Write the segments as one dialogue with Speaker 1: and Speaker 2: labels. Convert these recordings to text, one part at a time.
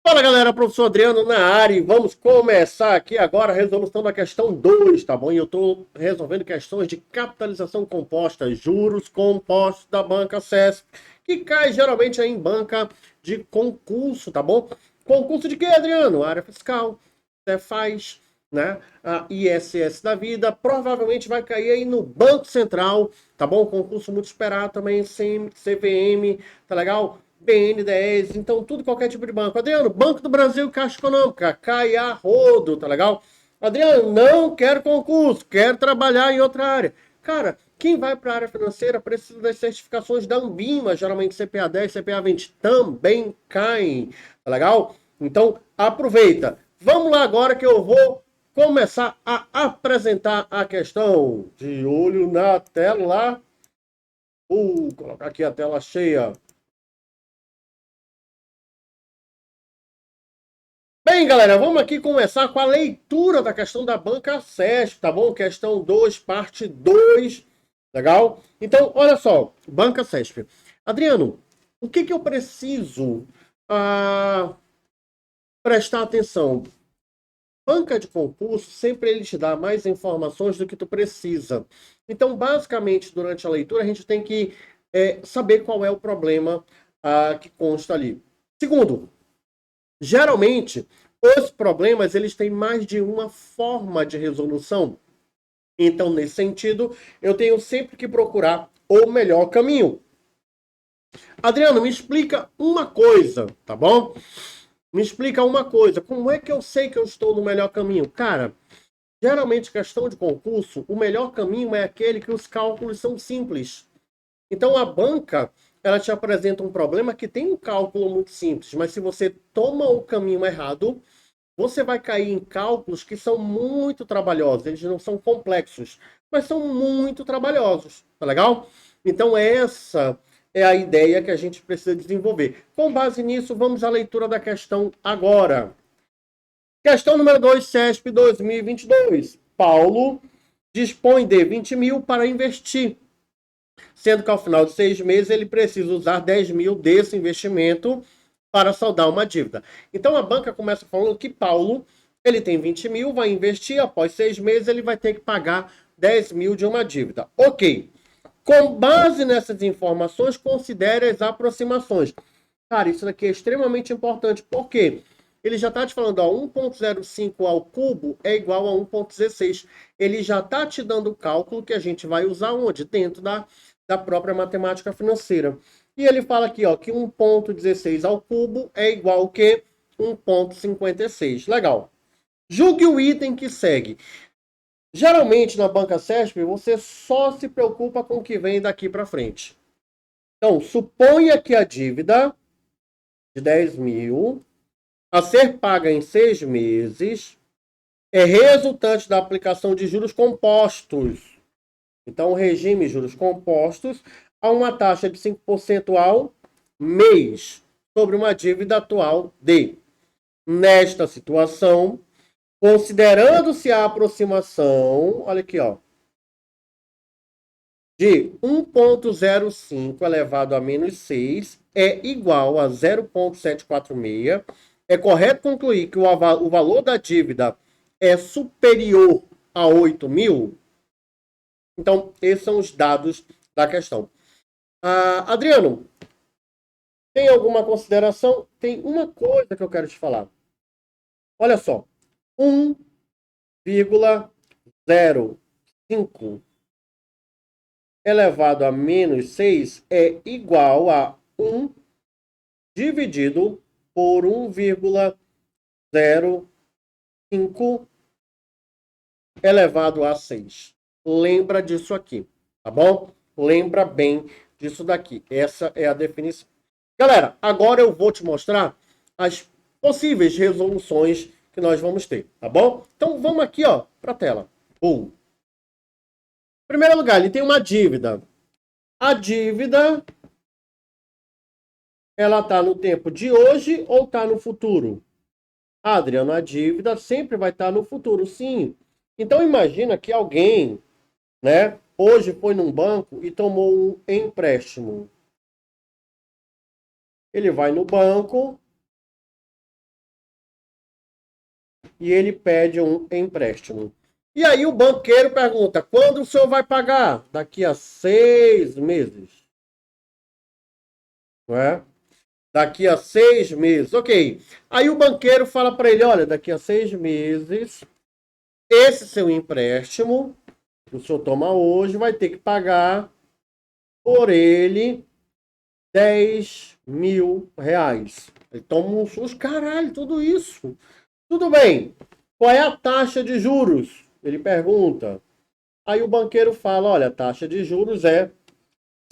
Speaker 1: Fala galera, professor Adriano na área e vamos começar aqui agora a resolução da questão 2, tá bom? E eu estou resolvendo questões de capitalização composta, juros compostos da banca CESP, que cai geralmente aí em banca de concurso, tá bom? Concurso de quê, Adriano? Área fiscal, Cefaz, né? A ISS da vida, provavelmente vai cair aí no Banco Central, tá bom? Concurso muito esperado também, CVM, tá legal? BNDES, então tudo, qualquer tipo de banco. Adriano, Banco do Brasil, Caixa Econômica, cai a rodo, tá legal? Adriano, não quero concurso, quero trabalhar em outra área. Cara, quem vai para a área financeira precisa das certificações da Anbima, geralmente CPA 10, CPA 20 também caem, tá legal? Então, aproveita. Vamos lá agora que eu vou começar a apresentar a questão. De olho na tela. Colocar aqui a tela cheia. Bem, galera, vamos aqui começar com a leitura da questão da banca CESP, tá bom? Questão 2, parte 2, legal? Então, olha só, banca CESP. Adriano, o que eu preciso prestar atenção? Banca de concurso, sempre ele te dá mais informações do que tu precisa. Então, basicamente, durante a leitura, a gente tem que saber qual é o problema que consta ali. Segundo, geralmente, os problemas eles têm mais de uma forma de resolução. Então, nesse sentido, eu tenho sempre que procurar o melhor caminho. Adriano, me explica uma coisa, tá bom? Me explica uma coisa. Como é que eu sei que eu estou no melhor caminho? Cara, geralmente, questão de concurso, o melhor caminho é aquele que os cálculos são simples. Então, a banca, ela te apresenta um problema que tem um cálculo muito simples, mas se você toma o caminho errado, você vai cair em cálculos que são muito trabalhosos. Eles não são complexos, mas são muito trabalhosos. Tá legal? Então, essa é a ideia que a gente precisa desenvolver. Com base nisso, vamos à leitura da questão agora. Questão número 2, CESP 2022. Paulo dispõe de 20 mil para investir, sendo que ao final de 6 meses ele precisa usar 10 mil desse investimento para saldar uma dívida. Então a banca começa falando que Paulo ele tem 20 mil, vai investir, após 6 meses ele vai ter que pagar 10 mil de uma dívida. Ok. Com base nessas informações, considere as aproximações. Cara, isso daqui é extremamente importante, porque ele já está te falando, ó, 1,05 ao cubo é igual a 1,16. Ele já está te dando o cálculo que a gente vai usar onde? Dentro da própria matemática financeira. E ele fala aqui, ó, que 1,16 ao cubo é igual ao que 1,56. Legal. Julgue o item que segue. Geralmente na banca CESP você só se preocupa com o que vem daqui para frente. Então, suponha que a dívida de 10 mil a ser paga em 6 meses é resultante da aplicação de juros compostos. Então, o regime juros compostos a uma taxa de 5% ao mês sobre uma dívida atual de. Nesta situação, considerando-se a aproximação, olha aqui, ó, de 1,05 elevado a menos 6 é igual a 0,746, é correto concluir que o valor da dívida é superior a 8 mil? Então, esses são os dados da questão. Adriano, tem alguma consideração? Tem uma coisa que eu quero te falar. Olha só, 1,05 elevado a menos 6 é igual a 1 dividido por 1,05 elevado a 6. Lembra disso aqui, tá bom? Lembra bem disso daqui. Essa é a definição. Galera, agora eu vou te mostrar as possíveis resoluções que nós vamos ter, tá bom? Então vamos aqui, ó, para a tela. Em primeiro lugar, ele tem uma dívida. A dívida, ela está no tempo de hoje ou está no futuro? Adriano, a dívida sempre vai estar no futuro, sim. Então imagina que alguém, né, hoje foi num banco e tomou um empréstimo. Ele vai no banco, e ele pede um empréstimo. E aí o banqueiro pergunta, quando o senhor vai pagar? Daqui a 6 meses. Não é? Daqui a 6 meses. Ok. Aí o banqueiro fala para ele, olha, daqui a 6 meses, esse seu empréstimo, que o senhor toma hoje, vai ter que pagar por ele 10.000 reais. Ele toma um susto, caralho, tudo isso. Tudo bem. Qual é a taxa de juros? Ele pergunta. Aí o banqueiro fala, olha, a taxa de juros é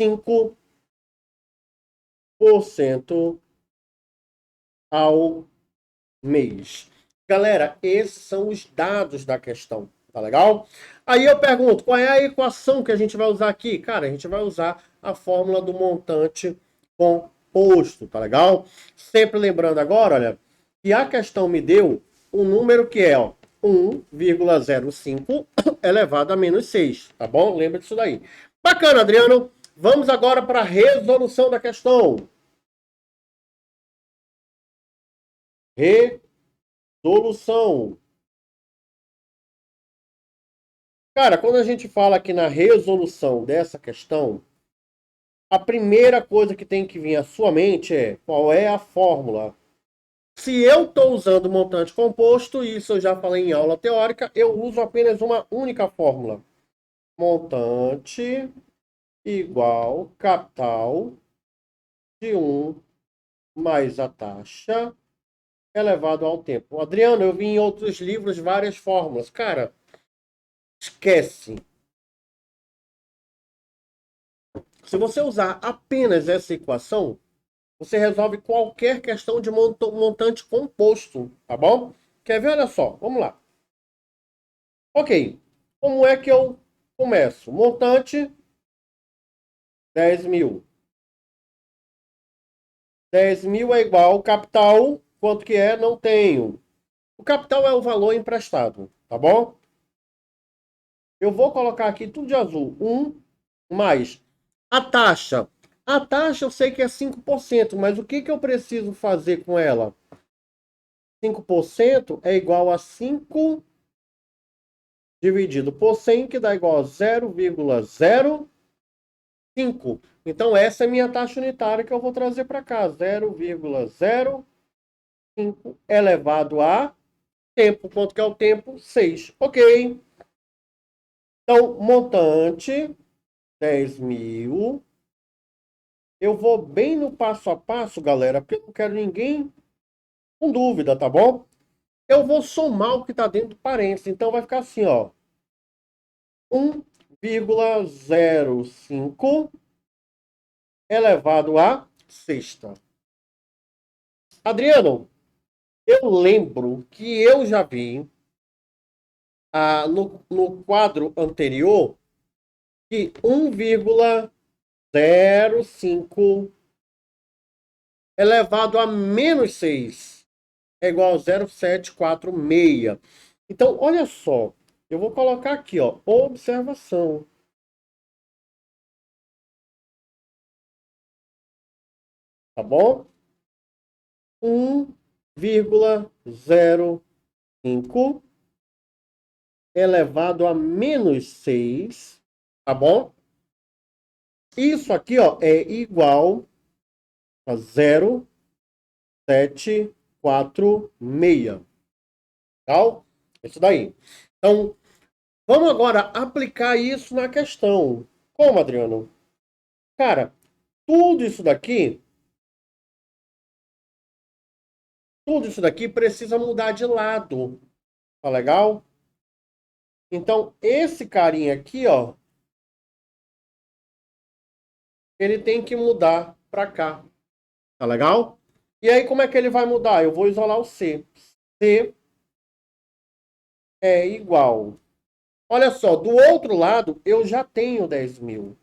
Speaker 1: 5% ao mês. Galera, esses são os dados da questão, tá legal? Aí eu pergunto, qual é a equação que a gente vai usar aqui? Cara, a gente vai usar a fórmula do montante composto, tá legal? Sempre lembrando agora, olha, que a questão me deu um número que é, ó, 1,05 elevado a menos 6, tá bom? Lembra disso daí. Bacana, Adriano. Vamos agora para a resolução da questão. Resolução. Cara, quando a gente fala aqui na resolução dessa questão, a primeira coisa que tem que vir à sua mente é qual é a fórmula. Se eu estou usando montante composto, isso eu já falei em aula teórica, eu uso apenas uma única fórmula. Montante igual capital de 1 mais a taxa elevado ao tempo. Adriano, eu vi em outros livros várias fórmulas. Cara, esquece. Se você usar apenas essa equação, você resolve qualquer questão de montante composto, tá bom? Quer ver? Olha só, vamos lá. Ok, como é que eu começo? Montante, 10.000. 10.000 é igual ao capital, quanto que é? Não tenho. O capital é o valor emprestado, tá bom? Eu vou colocar aqui tudo de azul. 1 mais a taxa. A taxa eu sei que é 5%, mas o que que eu preciso fazer com ela? 5% é igual a 5 dividido por 100, que dá igual a 0,05. Então, essa é a minha taxa unitária que eu vou trazer para cá. 0,05 elevado a tempo. Quanto que é o tempo? 6. Ok. Então, montante, 10.000. Eu vou bem no passo a passo, galera, porque eu não quero ninguém com dúvida, tá bom? Eu vou somar o que está dentro do parênteses. Então, vai ficar assim, ó. 1,05 elevado a sexta. Adriano, eu lembro que eu já vi no quadro anterior que 1,05 elevado a menos 6 é igual a 0,746. Então, olha só. Eu vou colocar aqui, ó, observação. Tá bom? 1,05 elevado a menos 6, tá bom? Isso aqui, ó, é igual a 0,746. Tá? Isso daí. Então, vamos agora aplicar isso na questão. Como, Adriano? Cara, tudo isso daqui precisa mudar de lado. Tá legal? Então, esse carinha aqui, ó, ele tem que mudar para cá. Tá legal? E aí, como é que ele vai mudar? Eu vou isolar o C. C é igual. Olha só, do outro lado, eu já tenho 10.000.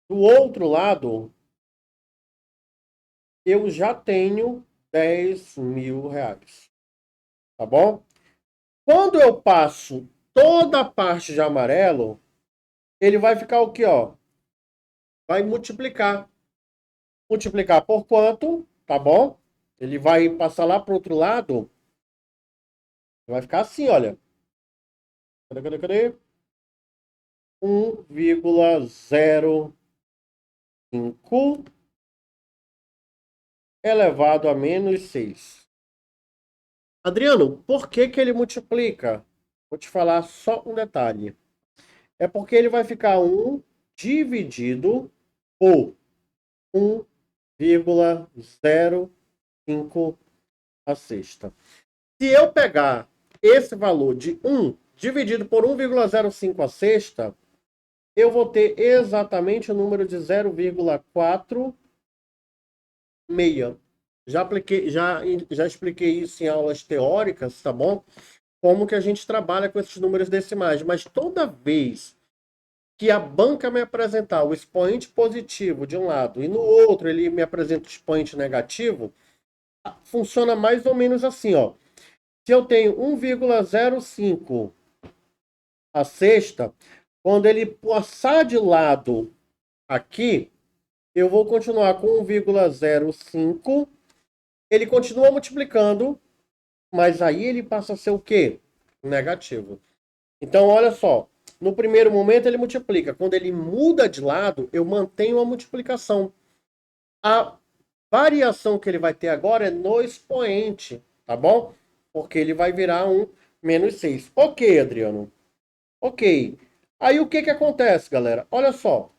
Speaker 1: Do outro lado, eu já tenho 10.000 reais. Tá bom? Quando eu passo toda a parte de amarelo, ele vai ficar o quê, ó? Vai multiplicar. Multiplicar por quanto? Tá bom? Ele vai passar lá para o outro lado. Vai ficar assim, olha. Cadê? 1,05 elevado a menos 6. Adriano, por que que ele multiplica? Vou te falar só um detalhe. É porque ele vai ficar 1 dividido por 1,05 a sexta. Se eu pegar esse valor de 1 dividido por 1,05 a sexta, eu vou ter exatamente o número de 0,46. Já expliquei isso em aulas teóricas, tá bom? Como que a gente trabalha com esses números decimais. Mas toda vez que a banca me apresentar o expoente positivo de um lado e no outro ele me apresenta o expoente negativo, funciona mais ou menos assim, ó. Se eu tenho 1,05 a sexta, quando ele passar de lado aqui, eu vou continuar com 1,05. Ele continua multiplicando, mas aí ele passa a ser o quê? Negativo. Então, olha só. No primeiro momento ele multiplica. Quando ele muda de lado, eu mantenho a multiplicação. A variação que ele vai ter agora é no expoente, tá bom? Porque ele vai virar um menos 6. Ok, Adriano. Ok. Aí o que que acontece, galera? Olha só.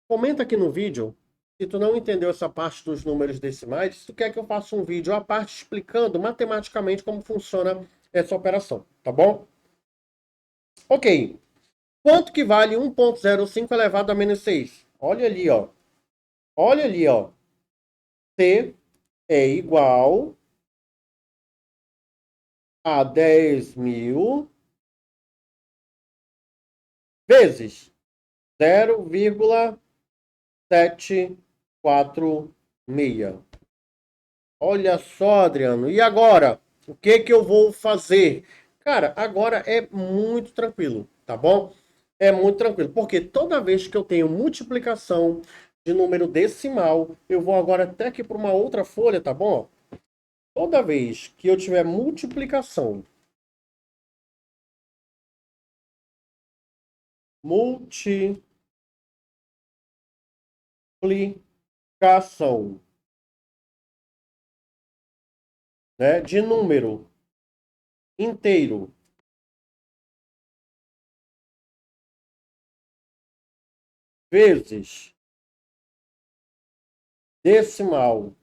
Speaker 1: Comenta aqui no vídeo se tu não entendeu essa parte dos números decimais, se tu quer que eu faça um vídeo à parte explicando matematicamente como funciona essa operação, tá bom? Ok. Quanto que vale 1,05 elevado a menos 6? Olha ali, ó. Olha ali, ó. C é igual a 10.000 vezes 0,746. Olha só, Adriano. E agora? O que que eu vou fazer? Cara, agora é muito tranquilo, tá bom? É muito tranquilo, porque toda vez que eu tenho multiplicação de número decimal, eu vou agora até aqui para uma outra folha, tá bom? Toda vez que eu tiver multiplicação, né, de número inteiro vezes decimal,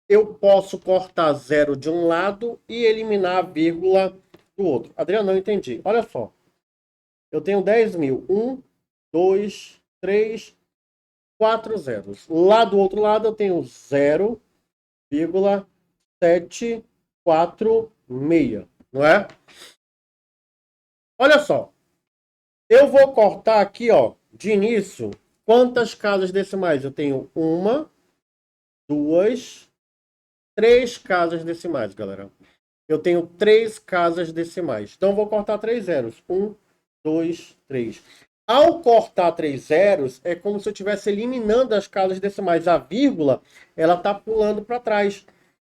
Speaker 1: eu posso cortar zero de um lado e eliminar a vírgula do outro. Adriano, não entendi. Olha só. Eu tenho 10.000. 1, 2, 3, 4 zeros. Lá do outro lado eu tenho 0,746. Não é? Olha só. Eu vou cortar aqui, ó, de início, quantas casas decimais? Eu tenho uma, duas, três casas decimais, galera. Eu tenho três casas decimais. Então, eu vou cortar três zeros. 1, 2, 3. Ao cortar três zeros, é como se eu estivesse eliminando as casas decimais. A vírgula, ela está pulando para trás.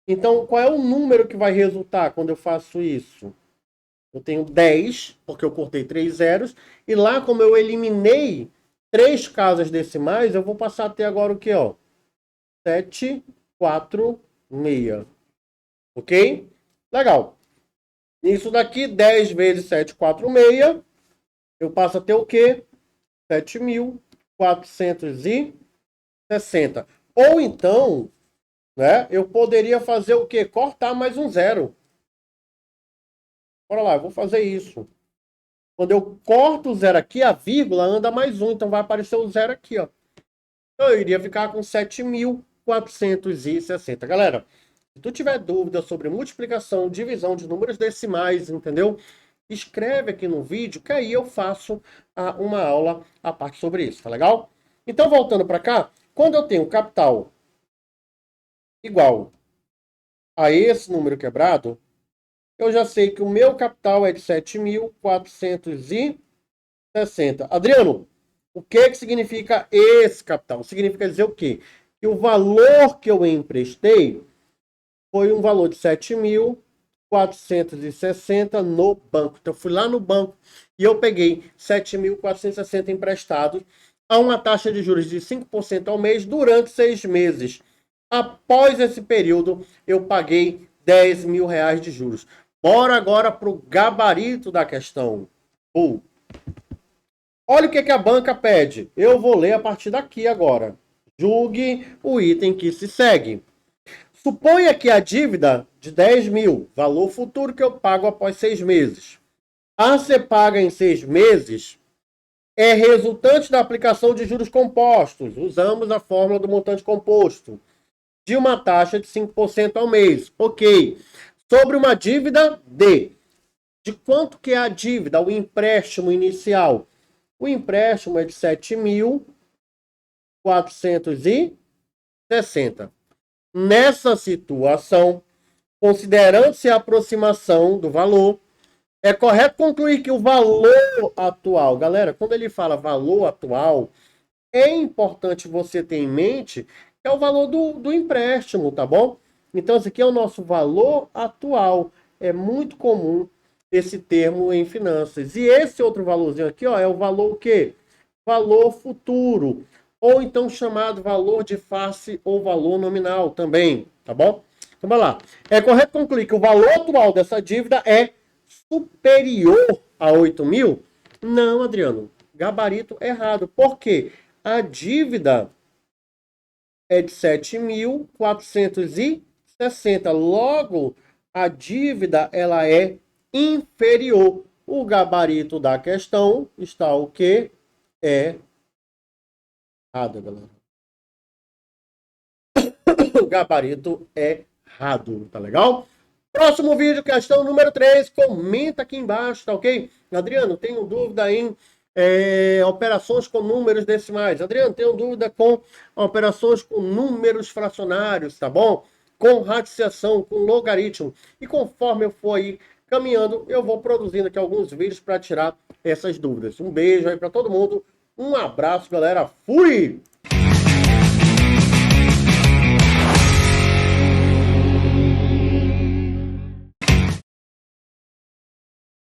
Speaker 1: Então, qual é o número que vai resultar quando eu faço isso? Eu tenho 10, porque eu cortei três zeros. E lá, como eu eliminei três casas decimais, eu vou passar a ter agora o quê? Ó? 746. Ok? Legal. Isso daqui, 10 vezes 746, eu passo a ter o quê? 7.460. Ou então, né, eu poderia fazer o quê? Cortar mais um zero. Bora lá, eu vou fazer isso. Quando eu corto o zero aqui, a vírgula anda mais um, então vai aparecer o zero aqui, ó. Então eu iria ficar com 7.460. Galera, se tu tiver dúvida sobre multiplicação, divisão de números decimais, entendeu? Escreve aqui no vídeo, que aí eu faço uma aula à parte sobre isso, tá legal? Então, voltando para cá, quando eu tenho capital igual a esse número quebrado, eu já sei que o meu capital é de 7.460. Adriano, O que significa esse capital? Significa dizer o quê? Que o valor que eu emprestei foi um valor de 7.460 no banco. Então, eu fui lá no banco e eu peguei 7.460 emprestados a uma taxa de juros de 5% ao mês durante 6 meses. Após esse período, eu paguei 10 mil reais de juros. Bora agora para o gabarito da questão. Olha o que a banca pede. Eu vou ler a partir daqui agora. Julgue o item que se segue. Suponha que a dívida de 10 mil, valor futuro que eu pago após 6 meses, a ser paga em 6 meses, é resultante da aplicação de juros compostos. Usamos a fórmula do montante composto. De uma taxa de 5% ao mês. Ok. Sobre uma dívida de quanto que é a dívida, o empréstimo inicial? O empréstimo é de 7.460. Nessa situação, considerando-se a aproximação do valor, é correto concluir que o valor atual, galera, quando ele fala valor atual, é importante você ter em mente que é o valor do empréstimo, tá bom? Então, esse aqui é o nosso valor atual. É muito comum esse termo em finanças. E esse outro valorzinho aqui, ó, é o valor o quê? Valor futuro. Ou então chamado valor de face ou valor nominal também, tá bom? Então, vai lá. É correto concluir que o valor atual dessa dívida é superior a 8 mil? Não, Adriano. Gabarito errado. Por quê? A dívida é de 7.460. Logo, a dívida ela é inferior. O gabarito da questão está o quê? É errado, galera. O gabarito é errado, tá legal? Próximo vídeo, questão número 3. Comenta aqui embaixo, tá ok? Adriano, tenho dúvida em operações com números decimais. Adriano, tenho dúvida com operações com números fracionários, tá bom? Com radiciação, com logaritmo. E conforme eu for aí caminhando, eu vou produzindo aqui alguns vídeos para tirar essas dúvidas. Um beijo aí para todo mundo. Um abraço, galera. Fui!